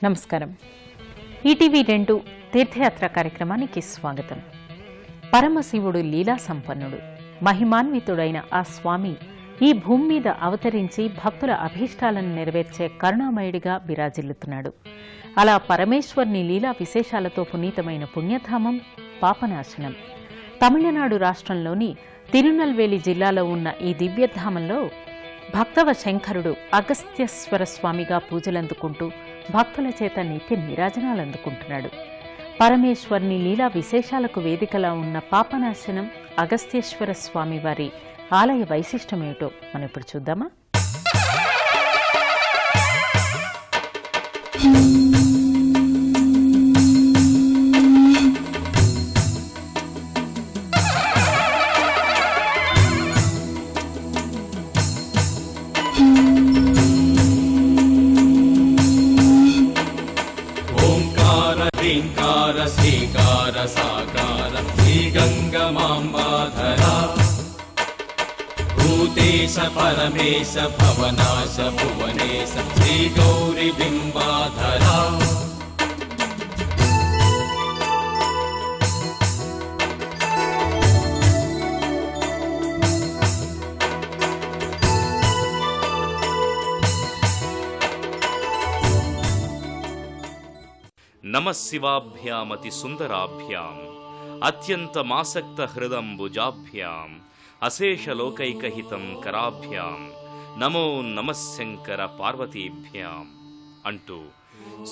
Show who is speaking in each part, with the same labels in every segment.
Speaker 1: నమస్కారం. ఈటీవీ2 తీర్థయాత్ర కార్యక్రమానికి స్వాగతం. పరమశివుడు లీలా సంపన్నుడు, మహిమాన్వితుడైన ఆ స్వామి ఈ భూమి మీద అవతరించి భక్తుల అభీష్టాలను నెరవేర్చే కరుణామయుడిగా విరాజిల్లుతున్నాడు. అలా పరమేశ్వర్ని లీలా విశేషాలతో పునీతమైన పుణ్యధామం పాపనాశనం. తమిళనాడు రాష్ట్రంలోని తిరునల్వేలి జిల్లాలో ఉన్న ఈ దివ్యధామంలో భక్తవ శంకరుడు అగస్త్యేశ్వర స్వామిగా పూజలందుకుంటూ భక్తుల చేత నిత్య నీరాజనాలందుకుంటున్నాడు. పరమేశ్వర్ని లీలా విశేషాలకు వేదికలా ఉన్న పాపనాశనం అగస్త్యేశ్వర స్వామి వారి ఆలయ వైశిష్టమేమిటో మనం ఇప్పుడు చూద్దామా?
Speaker 2: శ్రీకార సాకార శ్రీగంగమాంబాధరా భూతేశ పరమేశ భవనాశ భువనేశ శ్రీగౌరి బింబాధరా
Speaker 3: నమశివాభ్యామతి సుందరాభ్యాం అత్యంతమాసక్త హృదంబుజాభ్యాం అశేషలోకైకహితం కరాభ్యాం నమో నమశంకర పార్వతీభ్యాం అంటూ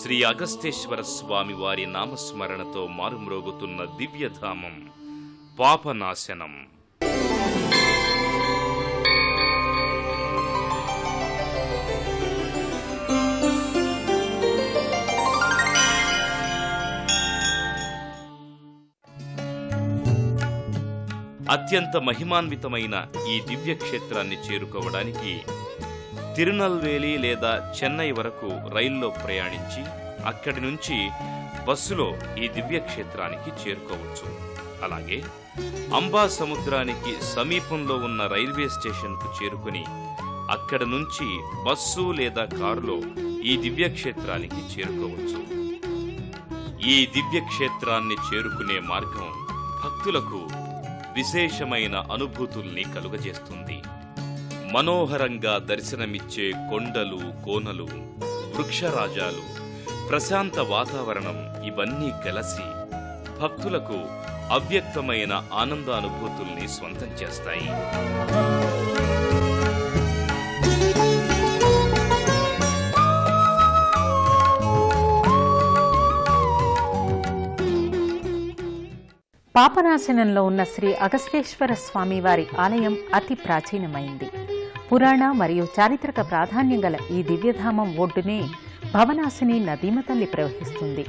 Speaker 3: శ్రీ అగస్త్యేశ్వర స్వామి వారి నామస్మరణతో మారుమ్రోగుతున్న దివ్యధామం పాపనాశనం. అత్యంత మహిమాన్వితమైన ఈ దివ్యక్షేత్రాన్ని చేరుకోవడానికి తిరునల్వేలి లేదా చెన్నై వరకు రైల్లో ప్రయాణించి అక్కడి నుంచి బస్సులో ఈ దివ్యక్షేత్రానికి చేరుకోవచ్చు. అలాగే అంబా సముద్రానికి సమీపంలో ఉన్న రైల్వే స్టేషన్కు చేరుకుని అక్కడ నుంచి బస్సు లేదా కారులో ఈ దివ్యక్షేత్రానికి చేరుకోవచ్చు. ఈ దివ్యక్షేత్రాన్ని చేరుకునే మార్గం భక్తులకు విశేషమైన అనుభూతుల్ని కలుగజేస్తుంది. మనోహరంగా దర్శనమిచ్చే కొండలు, కోనలు, వృక్షరాజాలు, ప్రశాంత వాతావరణం ఇవన్నీ కలిసి భక్తులకు అవ్యక్తమైన ఆనందానుభూతుల్ని స్వంతం చేస్తాయి.
Speaker 1: పాపనాశనంలో ఉన్న శ్రీ అగస్త్యేశ్వర స్వామివారి ఆలయం అతి ప్రాచీనమైంది. పురాణ మరియు చారిత్రక ప్రాధాన్యం గల ఈ దివ్యధామం ఒడ్డునే భవనాశిని నదీమతల్లి ప్రవహిస్తుంది.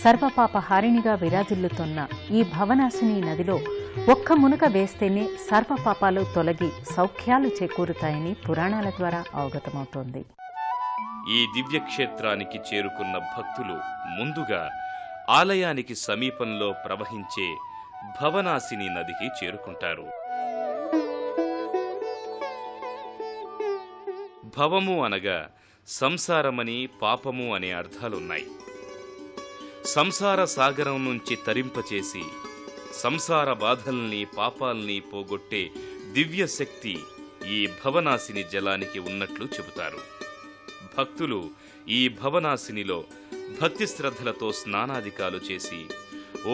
Speaker 1: సర్వపాపహారిణిగా విరాజిల్లుతున్న ఈ భవనాశిని నదిలో ఒక్క మునక వేస్తేనే సర్వపాపాలు తొలగి సౌఖ్యాలు చేకూరుతాయని పురాణాల ద్వారా అవగతమవుతోంది.
Speaker 3: ఈ దివ్యక్షేత్రానికి చేరుకున్న భక్తులు ముందుగా ఆలయానికి సమీపంలో ప్రవహించే భవనాశిని నదికి చేరుకుంటారు. భవము అనగా సంసారమని, పాపము అనే అర్థాలున్నాయి. సంసార సాగరం నుంచి తరింపచేసి సంసార బాధల్ని, పాపాల్ని పోగొట్టే దివ్యశక్తి ఈ భవనాశిని జలానికి ఉన్నట్లు చెబుతారు. భక్తులు ఈ భవనాశినిలో భక్తి శ్రద్ధలతో స్నానాదికాలు చేసి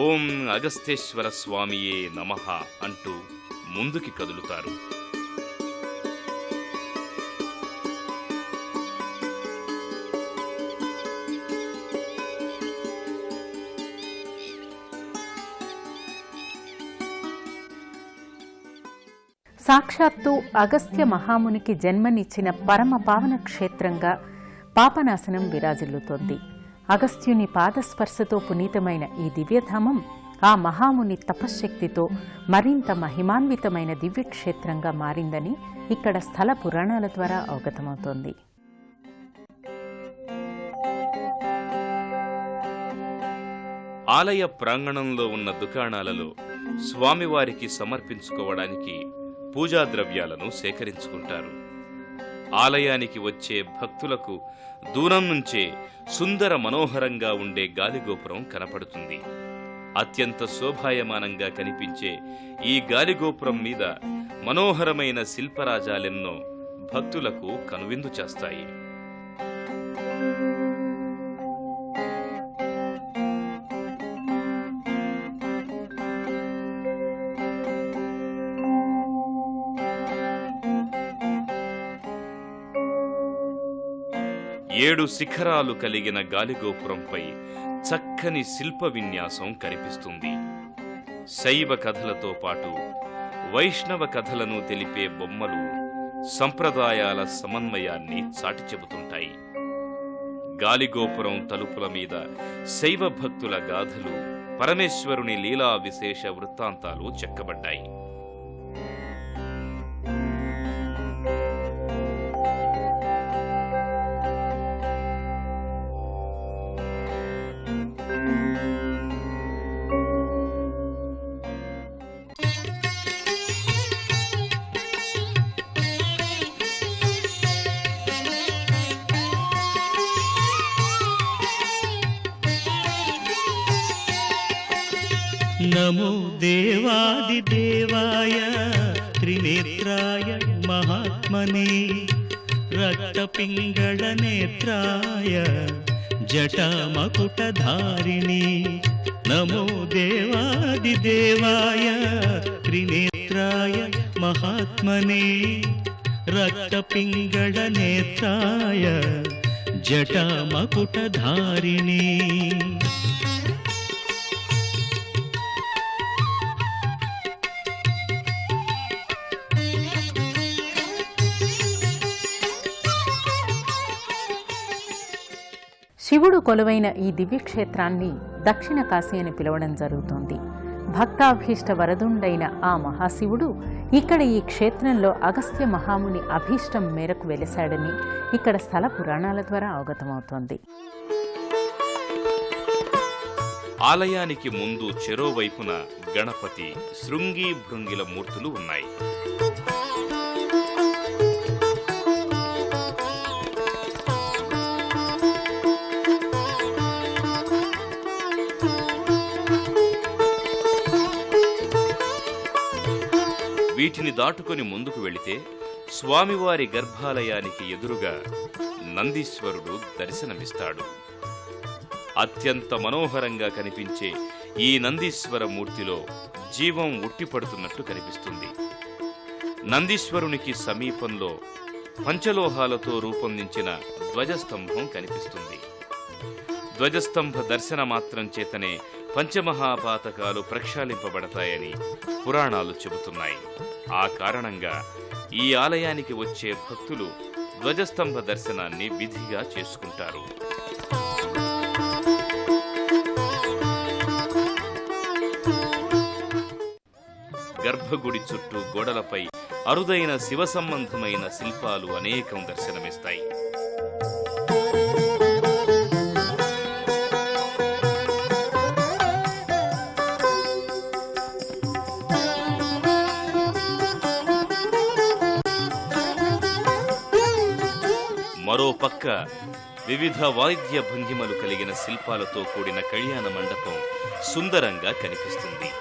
Speaker 3: ఓం అగస్త్యేశ్వర స్వామియే నమః అంటూ ముందుకి కదులుతారు.
Speaker 1: సాక్షాత్తు అగస్త్య మహామునికి జన్మనిచ్చిన పరమ పావన క్షేత్రంగా పాపనాశనం విరాజిల్లుతోంది. అగస్త్యుని పాదస్పర్శతో పునీతమైన ఈ దివ్యధామం ఆ మహాముని తపశ్శక్తితో మరింత మహిమాన్వితమైన దివ్యక్షేత్రంగా మారిందని ఇక్కడ స్థల పురాణాల ద్వారా అవగతమవుతోంది.
Speaker 3: ఆలయ ప్రాంగణంలో ఉన్న దుకాణాలలో స్వామివారికి సమర్పించుకోవడానికి పూజా ద్రవ్యాలను సేకరించుకుంటారు. ఆలయానికి వచ్చే భక్తులకు దూరం నుంచే సుందర మనోహరంగా ఉండే గాలిగోపురం కనపడుతుంది. అత్యంత శోభాయమానంగా కనిపించే ఈ గాలిగోపురం మీద మనోహరమైన శిల్పరాజాలెన్నో భక్తులకు కనువిందు చేస్తాయి. ఏడు శిఖరాలు కలిగిన గాలిగోపురంపై చక్కని శిల్ప విన్యాసం కనిపిస్తుంది. శైవ కథలతో పాటు వైష్ణవ కథలను తెలిపే బొమ్మలు సంప్రదాయాల సమన్వయాన్ని చాటి చెబుతుంటాయి. గాలిగోపురం తలుపుల మీద శైవ భక్తుల గాథలు, పరమేశ్వరుని లీలా విశేష వృత్తాంతాలు చెక్కబడ్డాయి.
Speaker 4: नमो देवादिदेवाय त्रिनेत्राय महात्मने रक्तपिङ्गळनेत्राय जटामकुटधारिणे नमो देवादिदेवाय त्रिनेत्राय महात्मने रक्तपिङ्गळनेत्राय जटामकुटधारिणे
Speaker 1: శివుడు కొలువైన ఈ దివ్యక్షేత్రాన్ని దక్షిణ కాశీ అని పిలవడం జరుగుతోంది. భక్తాభీష్ట వరదుండైన ఆ మహాశివుడు ఇక్కడ ఈ క్షేత్రంలో అగస్త్య మహాముని అభీష్టం మేరకు వెలిశాడని ఇక్కడ స్థల పురాణాల ద్వారా అవగతమవుతోంది.
Speaker 3: ఆలయానికి ముందు చెరోవైపున గణపతి, శృంగి, భృంగిల మూర్తులు ఉన్నాయి. వీటిని దాటుకొని ముందుకు వెళితే స్వామివారి గర్భాలయానికి ఎదురుగా నందీశ్వరుడు దర్శనమిస్తాడు. అత్యంత మనోహరంగా కనిపించే ఈ నందీశ్వర మూర్తిలో జీవం ఉట్టిపడుతున్నట్టు కనిపిస్తుంది. నందీశ్వరునికి సమీపంలో పంచలోహాలతో రూపొందించిన ధ్వజస్తంభం కనిపిస్తుంది. ధ్వజస్తంభ దర్శన మాత్రం చేతనే పంచమహాపాతకాలు ప్రక్షాళింపబడతాయని పురాణాలు చెబుతున్నాయి. ఆ కారణంగా ఈ ఆలయానికి వచ్చే భక్తులు ధ్వజస్తంభ దర్శనాన్ని విధిగా చేసుకుంటారు. గర్భగుడి చుట్టూ గోడలపై అరుదైన శివ సంబంధమైన శిల్పాలు అనేకం దర్శనమిస్తాయి. మరో పక్క వివిధ వాయిద్య భంగిమలు కలిగిన శిల్పాలతో కూడిన కళ్యాణ మండపం సుందరంగా కనిపిస్తుంది.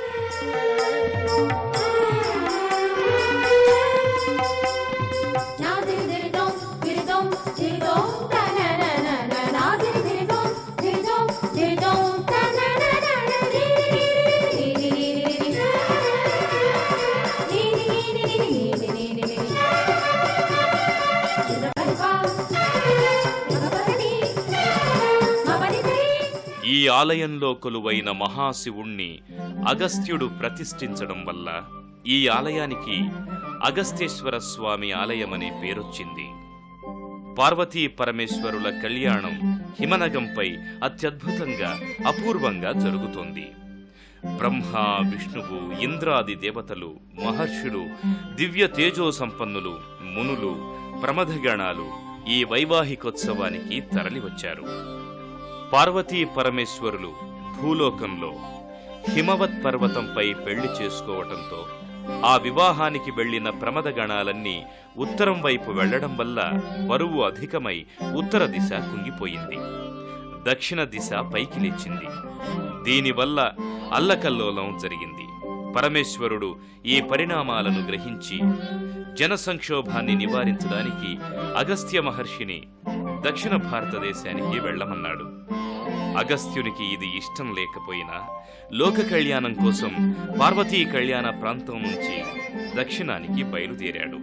Speaker 3: ఈ ఆలయంలో కొలువైన మహాశివుణ్ణి అగస్త్యుడు ప్రతిష్ఠించడం వల్ల ఈ ఆలయానికి అగస్తేశ్వర స్వామి ఆలయమనే పేరొచ్చింది. పార్వతీ పరమేశ్వరుల కళ్యాణం హిమనగంపై అత్యద్భుతంగా, అపూర్వంగా జరుగుతోంది. బ్రహ్మ, విష్ణువు, ఇంద్రాది దేవతలు, మహర్షులు, దివ్య తేజో సంపన్నులు, మునులు, ప్రమథగణాలు ఈ వైవాహికోత్సవానికి తరలివచ్చారు. పార్వతీ పరమేశ్వరులు భూలోకంలో హిమవత్ పర్వతంపై పెళ్లి చేసుకోవటంతో ఆ వివాహానికి వెళ్లిన ప్రమదగణాలన్నీ ఉత్తరం వైపు వెళ్లడం వల్ల బరువు అధికమై ఉత్తర దిశ కుంగిపోయింది. దక్షిణ దిశ పైకి లేచింది. దీనివల్ల అల్లకల్లోలం జరిగింది. పరమేశ్వరుడు ఈ పరిణామాలను గ్రహించి జన సంక్షోభాన్ని నివారించడానికి అగస్త్య మహర్షిని దక్షిణ భారతదేశానికి వెళ్లమన్నాడు. అగస్త్యునికి ఇది ఇష్టం లేకపోయినా లోక కళ్యాణం కోసం పార్వతీ కళ్యాణ ప్రాంతం నుంచి దక్షిణానికి బయలుదేరాడు.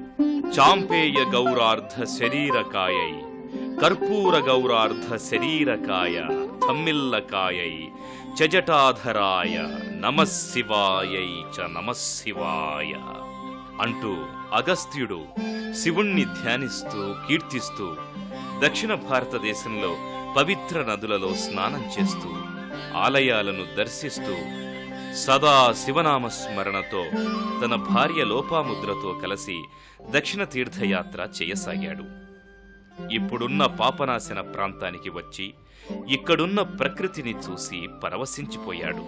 Speaker 3: చాంపేయ గౌరార్ధ శరీరకాయై కర్పూర గౌరార్ధ శరీరకాయ తమ్మిల్లకాయై చజటాధరాయ నమశివాయై చ నమశివాయ అంటూ అగస్త్యుడు శివుణ్ణి ధ్యానిస్తూ కీర్తిస్తూ దక్షిణ భారతదేశంలో పవిత్ర నదులలో స్నానం చేస్తూ ఆలయాలను దర్శిస్తూ సదా శివనామస్మరణతో తన భార్య లోపాముద్రతో కలిసి దక్షిణ తీర్థయాత్ర చేయసాగాడు. ఇప్పుడున్న పాపనాశన ప్రాంతానికి వచ్చి ఇక్కడున్న ప్రకృతిని చూసి పరవశించిపోయాడు.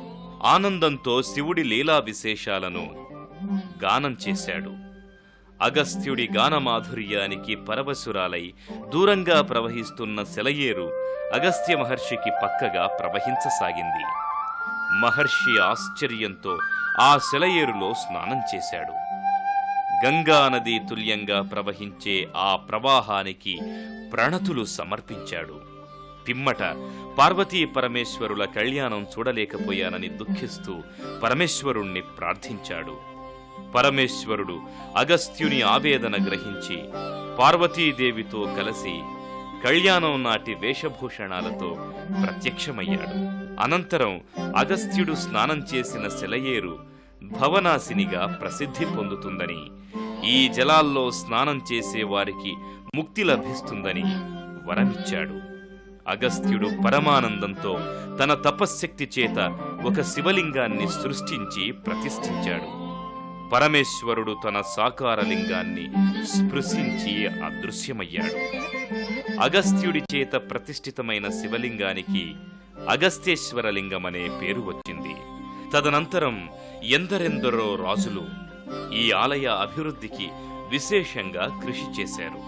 Speaker 3: ఆనందంతో శివుడి లీలా విశేషాలను గానం చేశాడు. అగస్త్యుడి గానమాధుర్యానికి పరవశురాలై దూరంగా ప్రవహిస్తున్న సెలయేరు అగస్త్య మహర్షికి పక్కగా ప్రవహించసాగింది. మహర్షి ఆశ్చర్యంతో ఆ సెలయేరులో స్నానం చేశాడు. గంగా నదీ తుల్యంగా ప్రవహించే ఆ ప్రవాహానికి ప్రణతులు సమర్పించాడు. పిమ్మట పార్వతీ పరమేశ్వరుల కళ్యాణం చూడలేకపోయానని దుఃఖిస్తూ పరమేశ్వరుణ్ణి ప్రార్థించాడు. పరమేశ్వరుడు అగస్త్యుని ఆవేదన గ్రహించి పార్వతీదేవితో కలిసి కళ్యాణం నాటి వేషభూషణాలతో ప్రత్యక్షమయ్యాడు. అనంతరం అగస్త్యుడు స్నానం చేసిన సెలయేరు భవనాశినిగా ప్రసిద్ధి పొందుతుందని, ఈ జలాల్లో స్నానం చేసే వారికి ముక్తి లభిస్తుందని వరమిచ్చాడు. అగస్త్యుడు పరమానందంతో తన తపశ్శక్తి చేత ఒక శివలింగాన్ని సృష్టించి ప్రతిష్ఠించాడు. పరమేశ్వరుడు తన సాకారలింగాన్ని స్పృశించి అదృశ్యమయ్యాడు. అగస్త్యుడి చేత ప్రతిష్ఠితమైన శివలింగానికి అగస్తేశ్వరలింగమనే పేరు వచ్చింది. తదనంతరం ఎందరెందరో రాజులు ఈ ఆలయ అభివృద్ధికి విశేషంగా కృషి చేశారు.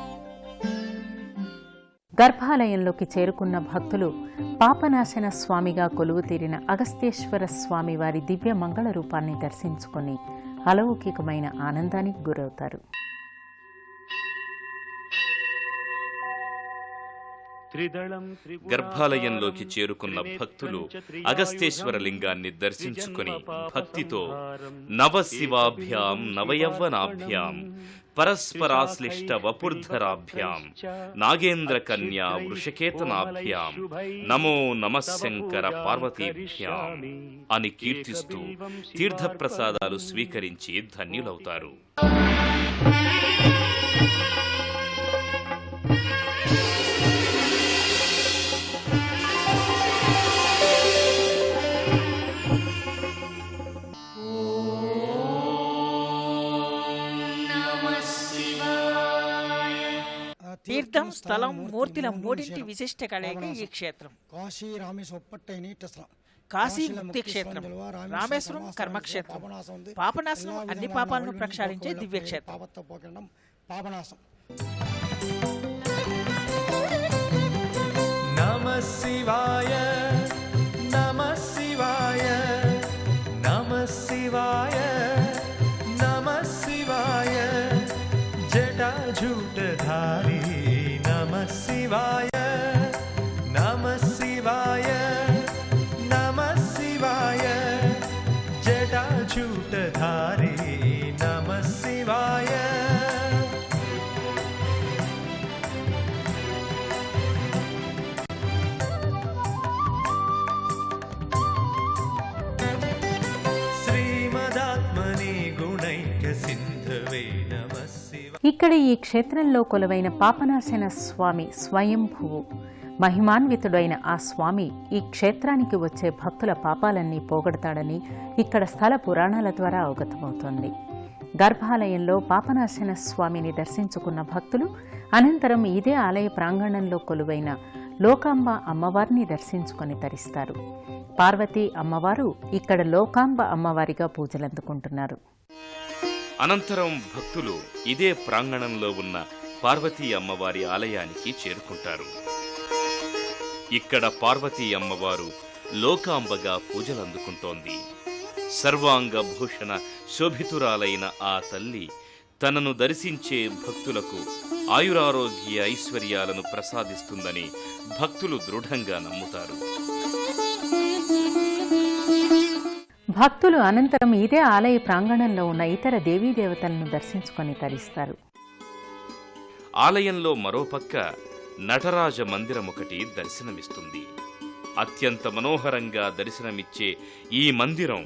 Speaker 1: గర్భాలయంలోకి చేరుకున్న భక్తులు పాపనాశన స్వామిగా కొలువుతీరిన అగస్తేశ్వర స్వామి వారి దివ్య మంగళ రూపాన్ని దర్శించుకొని అలౌకికమైన ఆనందానికి గురవుతారు.
Speaker 3: గర్భాలయంలోకి చేరుకున్న భక్తులు అగస్తేశ్వర లింగాన్ని దర్శించుకుని భక్తితో నవశివాభ్యాం నవయవ్వనాభ్యాం పరస్పరాశ్లిష్ట వపుర్ధరాభ్యాం నాగేంద్ర కన్యా వృషకేతనాభ్యాం నమో నమశంకర పార్వతీభ్యాం అని కీర్తిస్తూ తీర్థప్రసాదాలు స్వీకరించి ధన్యులవుతారు.
Speaker 5: తీర్థం, స్థలం, మూర్తిల మూడింటి విశిష్ట కలయిక ఈ క్షేత్రం. కాశీ ముక్తి క్షేత్రం, రామేశ్వరం కర్మక్షేత్రం, పాపనాశనం అన్ని పాపాలను ప్రక్షాళించే దివ్యక్షేత్రం.
Speaker 6: నమః శివాయ నమః శివాయ నమః శివాయ నమః శివాయ జటాజూటధారి నమః శివాయ నమః శివాయ నమః శివాయ జటాజూటధారి నమః శివాయ.
Speaker 1: ఇక్కడ ఈ క్షేత్రంలో కొలువైన పాపనాశన స్వామి స్వయంభువు. మహిమాన్వితుడైన ఆ స్వామి ఈ క్షేత్రానికి వచ్చే భక్తుల పాపాలన్నీ పోగొడతాడని ఇక్కడ స్థల పురాణాల ద్వారా అవగతమవుతోంది. గర్భాలయంలో పాపనాశన స్వామిని దర్శించుకున్న భక్తులు అనంతరం ఇదే ఆలయ ప్రాంగణంలో కొలువైన లోకాంబ అమ్మవారిని దర్శించుకొని తరిస్తారు. పార్వతీ అమ్మవారు ఇక్కడ లోకాంబ అమ్మవారిగా పూజలందుకుంటున్నారు.
Speaker 3: అనంతరం భక్తులు ఇదే ప్రాంగణంలో ఉన్న పార్వతీ అమ్మవారి ఆలయానికి చేరుకుంటారు. ఇక్కడ పార్వతీ అమ్మవారు లోకాంబగా పూజలందుకుంటోంది. సర్వాంగ భూషణ శోభితురాలైన ఆ తల్లి తనను దర్శించే భక్తులకు ఆయురారోగ్య ఐశ్వర్యాలను ప్రసాదిస్తుందని భక్తులు దృఢంగా నమ్ముతారు.
Speaker 1: భక్తులు అనంతరం ఇదే ఆలయ ప్రాంగణంలో ఉన్న ఇతర దేవీదేవతలను దర్శించుకొని తరిస్తారు.
Speaker 3: ఆలయంలో మరోపక్క నటరాజ మందిరం ఒకటి దర్శనమిస్తుంది. అత్యంత మనోహరంగా దర్శనమిచ్చే ఈ మందిరం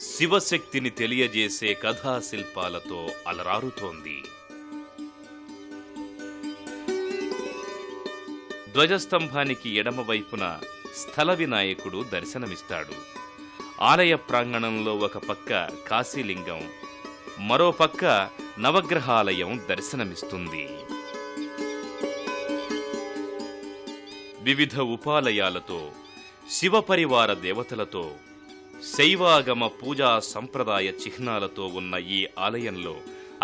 Speaker 3: శివశక్తిని తెలియజేసే కథాశిల్పాలతో అలరారుతోంది. ధ్వజస్తంభానికి ఎడమవైపున స్థల వినాయకుడు దర్శనమిస్తాడు. ఆలయ ప్రాంగణంలో ఒక పక్క కాశీలింగం, మరో పక్క నవగ్రహాలయం దర్శనమిస్తుంది. వివిధ ఉపాలయాలతో, శివపరివార దేవతలతో, శైవాగమ పూజా సంప్రదాయ చిహ్నాలతో ఉన్న ఈ ఆలయంలో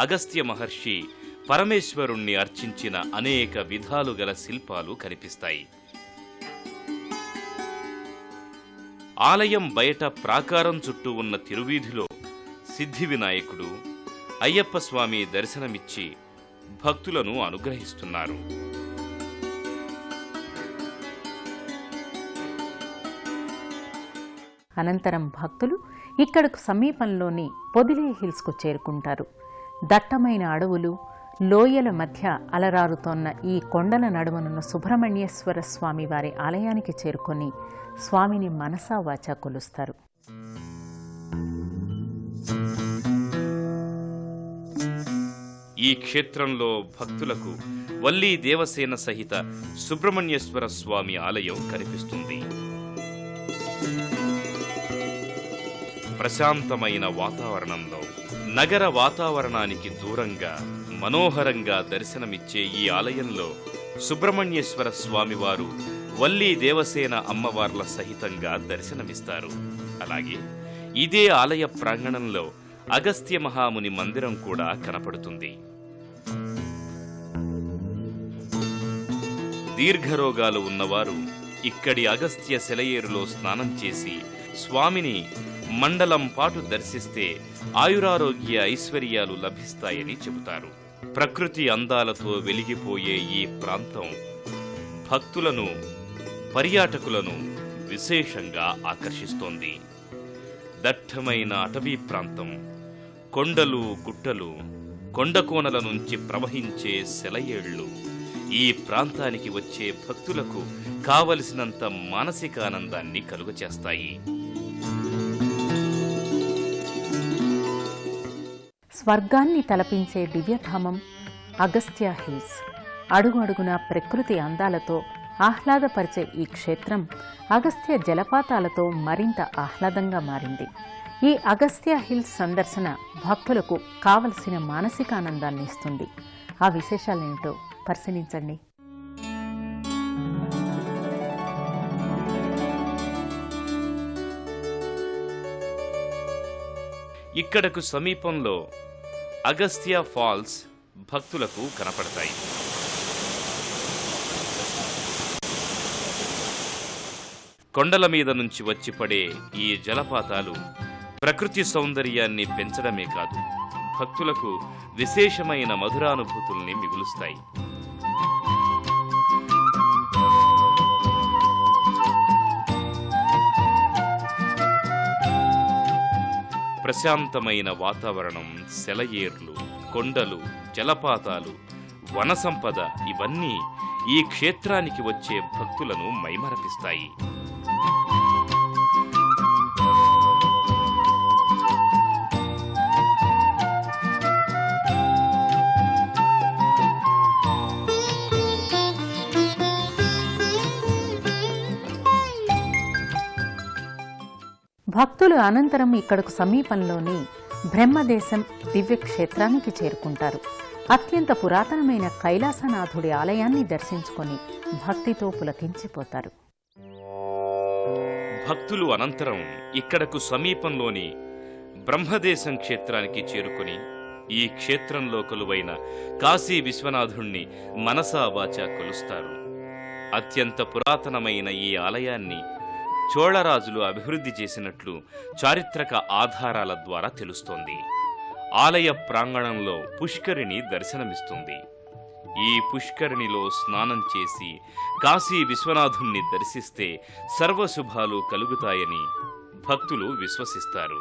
Speaker 3: అగస్త్య మహర్షి పరమేశ్వరుణ్ణి అర్చించిన అనేక విధాలు గల శిల్పాలు కనిపిస్తాయి. ఆలయం బయట ప్రాకారం చుట్టూ ఉన్న తిరువీధిలో సిద్ధి వినాయకుడు, అయ్యప్ప స్వామి దర్శనమిచ్చి భక్తులను అనుగ్రహిస్తున్నారు.
Speaker 1: అనంతరం భక్తులు ఇక్కడకు సమీపంలోని పొదిలే హిల్స్కు చేరుకుంటారు. దట్టమైన అడవులు, లోయల మధ్య అలరారుతోన్న ఈ కొండల నడుమనున్న సుబ్రహ్మణ్యేశ్వర స్వామి వారి ఆలయానికి చేరుకొని స్వామిని మనసా వాచా కొలుస్తారు.
Speaker 3: ఈ క్షేత్రంలో భక్తులకు వల్లీ దేవసేన సహిత సుబ్రహ్మణ్యేశ్వర స్వామి ఆలయం కనిపిస్తుంది. ప్రశాంతమైన వాతావరణంలో, నగర వాతావరణానికి దూరంగా మనోహరంగా దర్శనమిచ్చే ఈ ఆలయంలో సుబ్రహ్మణ్యేశ్వర స్వామివారు వల్లీ దేవసేన అమ్మవార్ల సహితంగా దర్శనమిస్తారు. అలాగే ఇదే ఆలయ ప్రాంగణంలో అగస్త్య మహాముని మందిరం కూడా కనపడుతుంది. దీర్ఘరోగాలు ఉన్నవారు ఇక్కడి అగస్త్య సెలయేరులో స్నానం చేసి స్వామిని మండలం పాటు దర్శిస్తే ఆయురారోగ్య ఐశ్వర్యాలు లభిస్తాయని చెబుతారు. ప్రకృతి అందాలతో వెలిగిపోయే ఈ ప్రాంతం భక్తులను, పర్యాటకులను విశేషంగా ఆకర్షిస్తోంది. దట్టమైన అటవీ ప్రాంతం, కొండలు, గుట్టలు, కొండకోనల నుంచి ప్రవహించే సెలయేళ్లు ఈ ప్రాంతానికి వచ్చే భక్తులకు కావలసినంత మానసికానందాన్ని కలుగచేస్తాయి.
Speaker 1: స్వర్గాన్ని తలపించే దివ్యధామం అగస్త్య హిల్స్. అడుగు అడుగున ప్రకృతి అందాలతో ఆహ్లాదపరిచే ఈ క్షేత్రం అగస్త్య జలపాతాలతో మరింత ఆహ్లాదంగా మారింది. ఈ అగస్త్య హిల్స్ సందర్శన భక్తులకు కావలసిన మానసికానందాన్ని ఇస్తుంది. ఆ విశేషాలేంటో పరిశీలించండి.
Speaker 3: ఇక్కడకు సమీపంలో అగస్త్య ఫాల్స్ భక్తులకు కనపడతాయి. కొండల మీద నుంచి వచ్చి పడే ఈ జలపాతాలు ప్రకృతి సౌందర్యాన్ని పెంచడమే కాదు, భక్తులకు విశేషమైన మధురానుభూతుల్ని మిగులుస్తాయి. ప్రశాంతమైన వాతావరణం, సెలయేర్లు, కొండలు, జలపాతాలు, వన సంపద ఇవన్నీ ఈ క్షేత్రానికి వచ్చే భక్తులను మైమరపిస్తాయి.
Speaker 1: భక్తులు అనంతరం ఇక్కడకు సమీపంలోని బ్రహ్మదేశం దివ్యక్షేత్రానికి చేరుకుంటారు. అత్యంత పురాతనమైన కైలాసనాథుడి ఆలయాన్ని దర్శించుకొని భక్తితో పులకించిపోతారు.
Speaker 3: భక్తులు అనంతరం ఇక్కడకు సమీపంలోని బ్రహ్మదేశం క్షేత్రానికి చేరుకుని ఈ క్షేత్రంలో కొలువైన కాశీ విశ్వనాథుణ్ణి మనసా వాచా కొలుస్తారు. అత్యంత పురాతనమైన ఈ ఆలయాన్ని చోళరాజులు అభివృద్ధి చేసినట్లు చారిత్రక ఆధారాల ద్వారా తెలుస్తోంది. ఆలయ ప్రాంగణంలో పుష్కరిణి దర్శనమిస్తుంది. ఈ పుష్కరిణిలో స్నానం చేసి కాశీ విశ్వనాథుణ్ణి దర్శిస్తే సర్వశుభాలు కలుగుతాయని భక్తులు విశ్వసిస్తారు.